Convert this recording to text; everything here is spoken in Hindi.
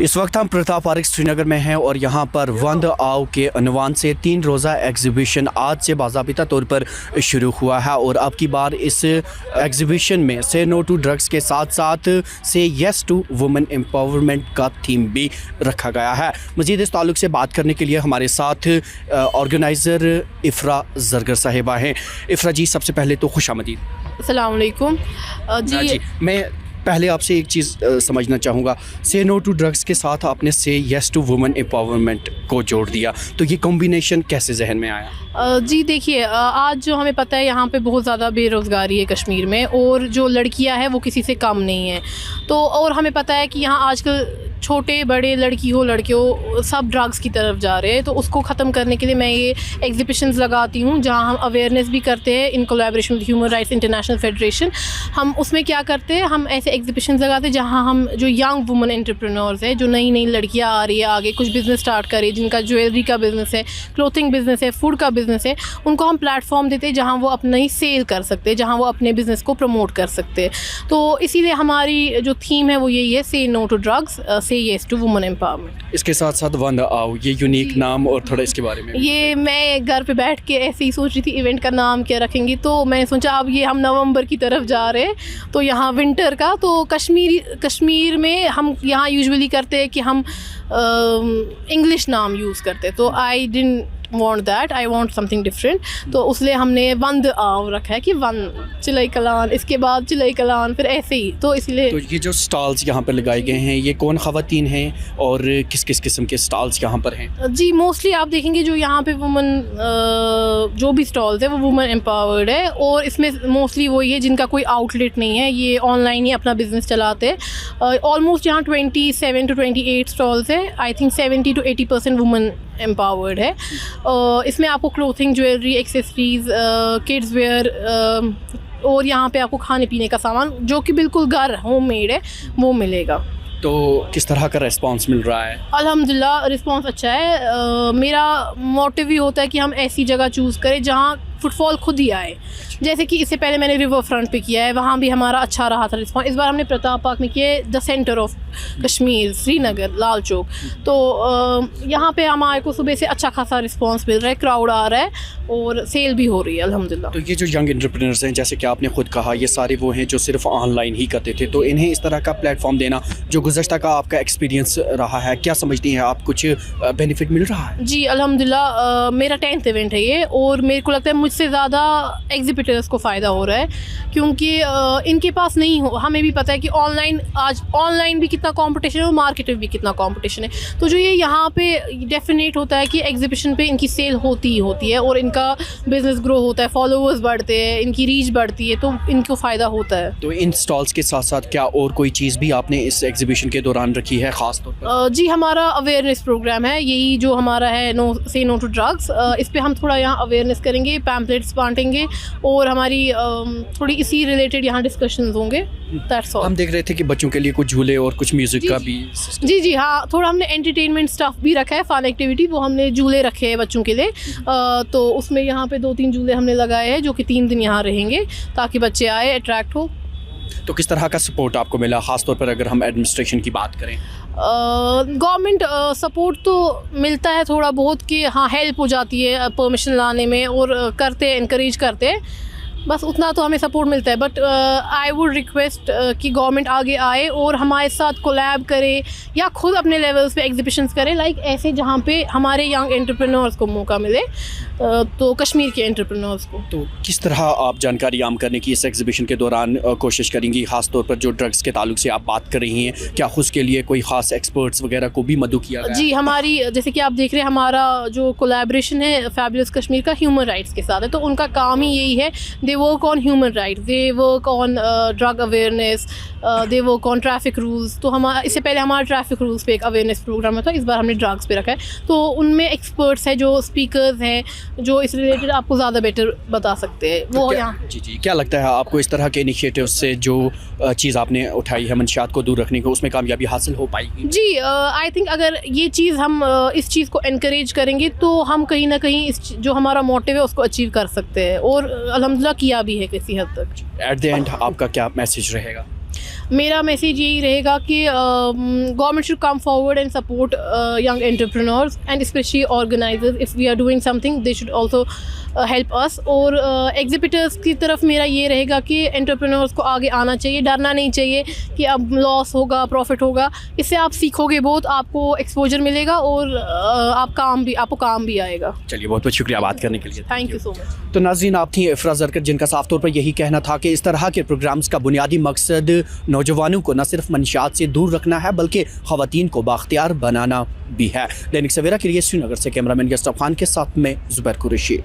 इस वक्त हम प्रताप पार्क श्रीनगर में हैं और यहाँ पर वंद आओ के अनवान से 3 रोज़ा एग्ज़िबिशन आज से बाज़ाबिता तौर पर शुरू हुआ है। और अब की बार इस एग्ज़िबिशन में से नो टू ड्रग्स के साथ साथ से येस टू वुमेन एम्पावरमेंट का थीम भी रखा गया है। मज़ीद इस ताल्लुक़ से बात करने के लिए हमारे साथ ऑर्गेनाइज़र इफ़रा ज़रगर साहिबा हैं। इफ़रा जी, सबसे पहले तो खुशामदीद। अस्सलाम वालेकुम। जी मैं पहले आपसे एक चीज़ समझना चाहूँगा, से नो टू ड्रग्स के साथ आपने से येस टू वुमेन एम्पावरमेंट को जोड़ दिया, तो ये कॉम्बिनेशन कैसे जहन में आया? जी देखिए, आज जो हमें पता है यहाँ पे बहुत ज़्यादा बेरोज़गारी है कश्मीर में, और जो लड़कियाँ हैं वो किसी से कम नहीं है। तो और हमें पता है कि यहाँ आजकल छोटे बड़े लड़की हो लड़के हो सब ड्रग्स की तरफ जा रहे हैं। तो उसको ख़त्म करने के लिए मैं ये एग्जीबिशंस लगाती हूँ जहाँ हम अवेयरनेस भी करते हैं in collaboration with human rights international federation. हम उसमें क्या करते हैं, हम ऐसे एग्जीबिशंस लगाते हैं जहाँ हम जो यंग वुमेन एंटरप्रेन्योर्स हैं, जो नई नई लड़कियाँ आ रही है आगे कुछ बिज़नेस स्टार्ट करें, जिनका ज्वेलरी का बिज़नेस है, क्लोथिंग बिज़नेस है, फूड का बिज़नेस है, उनको हम प्लेटफॉर्म देते हैं जहाँ वो अपना ही सेल कर सकते हैं, जहाँ वो अपने बिज़नेस को प्रमोट कर सकते हैं। तो इसीलिए हमारी जो थीम है वो यही है, से नो टू ड्रग्स, से येस टू वुमेन एम्पावरमेंट। इसके साथ साथ वंद आओ, ये यूनिक नाम, और थोड़ा इसके बारे में। ये मैं घर पे बैठ के ऐसे ही सोच रही थी इवेंट का नाम क्या रखेंगी, तो मैंने सोचा अब ये हम नवंबर की तरफ जा रहे हैं तो यहाँ विंटर का, तो कश्मीर में हम यहाँ यूजुअली करते हैं कि हम इंग्लिश नाम यूज़ करते हैं। तो I didn't want that, I want something different. तो उसलिए हमने वंद आओ रखा है कि वन चिलई कलान, इसके बाद चिलई कलान, फिर ऐसे ही। तो इसलिए तो ये जो स्टॉल्स यहाँ पर लगाए गए हैं, ये कौन ख़वातीन हैं और किस किस किस्म के स्टॉल्स यहाँ पर हैं? जी मोस्टली आप देखेंगे जो यहाँ पे वुमेन जो भी स्टॉल्स है वो वुमेन एम्पावर्ड है, और इसमें मोस्टली वही है जिनका कोई आउटलेट नहीं है, ये ऑनलाइन ही अपना बिजनेस चलाते हैं। ऑलमोस्ट यहाँ 27 to 28 स्टॉल्स है। I think 70 to 80% women empowered है। इसमें आपको clothing, jewellery, accessories, kids where, और यहाँ पे आपको खाने पीने का सामान जो कि बिल्कुल घर होममेड है वो मिलेगा। तो किस तरह का रिस्पांस मिल रहा है? अल्हम्दुलिल्लाह रिस्पांस अच्छा है। मेरा मोटिव ही होता है कि हम ऐसी जगह चूज़ करें जहाँ फुटफॉल खुद ही आए। जैसे कि इससे पहले मैंने रिवर फ्रंट पे किया है, वहाँ भी हमारा अच्छा रहा था रिस्पांस। इस बार हमने प्रताप पार्क में किया है, the centre of Kashmir, Srinagar, Lal Chowk. तो यहाँ पे हमारे को सुबह से अच्छा खासा रिस्पांस मिल रहा है, क्राउड आ रहा है और सेल भी हो रही है अल्हम्दुलिल्लाह। तो ये जो यंग एंटरप्रेन्योर्स हैं, जैसे कि आपने खुद कहा, ये सारे वो हैं जो सिर्फ ऑनलाइन ही करते थे, तो इन्हें इस तरह का प्लेटफॉर्म देना, जो गुज़श्ता का आपका एक्सपीरियंस रहा है, क्या समझती हैं आप, कुछ बेनिफिट मिल रहा है? जी अल्हम्दुलिल्लाह, मेरा 10th इवेंट है ये, और मेरे को लगता है मुझसे ज़्यादा एग्जिबिटर्स को फ़ायदा हो रहा है, क्योंकि इनके पास नहीं हो। हमें भी पता है कि आज ऑनलाइन भी कितना कंपटीशन है और मार्केट में भी कितना कंपटीशन है। तो जो ये यहाँ पे डेफिनेट होता है कि एग्जीबिशन पे इनकी सेल होती ही होती है और इनका बिज़नेस ग्रो होता है, फॉलोअर्स बढ़ते हैं, इनकी रीच बढ़ती है, तो इनको फ़ायदा होता है। तो इन स्टॉल्स के साथ साथ क्या और कोई चीज़ भी आपने इस एग्जीबिशन के दौरान रखी है ख़ास तौर पर? जी हमारा अवेयरनेस प्रोग्राम है, यही जो हमारा है से नो टू ड्रग्स। इस पर हम थोड़ा यहाँ अवेयरनेस करेंगे, पैम्पलेट्स बांटेंगे, और हमारी थोड़ी इसी रिलेटेड यहाँ डिस्कशंस होंगे। That's all. हम देख रहे थे कि बच्चों के लिए कुछ झूले और कुछ म्यूज़िक का भी जी हाँ, थोड़ा हमने एंटरटेनमेंट स्टफ भी रखा है, फन एक्टिविटी, वो हमने झूले रखे हैं बच्चों के लिए। तो उसमें यहाँ पे 2-3 झूले हमने लगाए हैं जो कि 3 दिन यहाँ रहेंगे, ताकि बच्चे आए, अट्रैक्ट हो। तो किस तरह का सपोर्ट आपको मिला, ख़ास तौर पर अगर हम एडमिनिस्ट्रेशन की बात करें? गवर्नमेंट सपोर्ट तो मिलता है थोड़ा बहुत, कि हाँ हेल्प हो जाती है परमिशन लाने में, और करते हैं, इनकरेज करते हैं, बस उतना तो हमें सपोर्ट मिलता है। बट आई वुड रिक्वेस्ट कि गवर्नमेंट आगे आए और हमारे साथ कोलैब करे, या खुद अपने लेवल्स पे एग्जीबिशंस करे, लाइक ऐसे जहाँ पे हमारे यंग एंटरप्रेन्योर्स को मौका मिले, तो कश्मीर के एंटरप्रेन्योर्स को। तो किस तरह आप जानकारी आम करने की इस एग्जीबिशन के दौरान कोशिश करेंगी, ख़ास तौर पर जो ड्रग्स के ताल्लुक से आप बात कर रही हैं, क्या उसके लिए कोई ख़ास एक्सपर्ट्स वगैरह को भी मदद किया गया? जी हमारी, जैसे कि आप देख रहे हैं, हमारा जो कोलैबोरेशन है फैबुलस कश्मीर का ह्यूमन राइट्स के साथ है। तो उनका काम ही यही है, they work on human rights, they work on drug awareness, they work on traffic rules. तो हमारा इससे पहले हमारा ट्रैफिक रूल्स पे एक अवेयरनेस प्रोग्राम था, इस बार हमने ड्रग्स पे रखा है। तो उनमें एक्सपर्ट्स हैं, जो स्पीकर्स हैं, जो इस रिलेटेड आपको ज़्यादा बेटर बता सकते हैं, वो यहाँ। जी क्या लगता है आपको, इस तरह के इनिशिएटिव से जो चीज़ आपने उठाई है मंशियात को दूर रखने को, उसमें कामयाबी हासिल हो पाएगी? जी आई थिंक अगर ये चीज़ हम इस चीज़ को एनकरेज करेंगे तो हम कहीं ना कहीं इस जो हमारा मोटिव है उसको अचीव कर सकते हैं, और अल्हम्दुलिल्लाह किया भी है किसी हद तक। एट द एंड आपका क्या मैसेज रहेगा? मेरा मैसेज यही रहेगा कि government should come forward and support young entrepreneurs and specially organisers if we are doing something they should also help us. और एग्जिबिटर्स की तरफ मेरा ये रहेगा कि एंटरप्रेन्योर्स को आगे आना चाहिए, डरना नहीं चाहिए कि अब लॉस होगा प्रॉफिट होगा। इससे आप सीखोगे बहुत, आपको एक्सपोजर मिलेगा और आपको काम भी आएगा। चलिए, बहुत बहुत शुक्रिया बात करने के लिए। Thank you so much. तो नाज़रीन, आप थी इफ़रा ज़रकर, जिनका साफ तौर पर यही कहना था कि इस तरह के प्रोग्राम्स का बुनियादी मकसद नौजवानों को न सिर्फ मंशियात से दूर रखना है बल्कि ख़वातीन को बाख्तियार बनाना भी है। दैनिक सवेरा के लिए श्रीनगर से कैमरामैन गस्ताब खान के साथ में ज़ुबैर कुरैशी।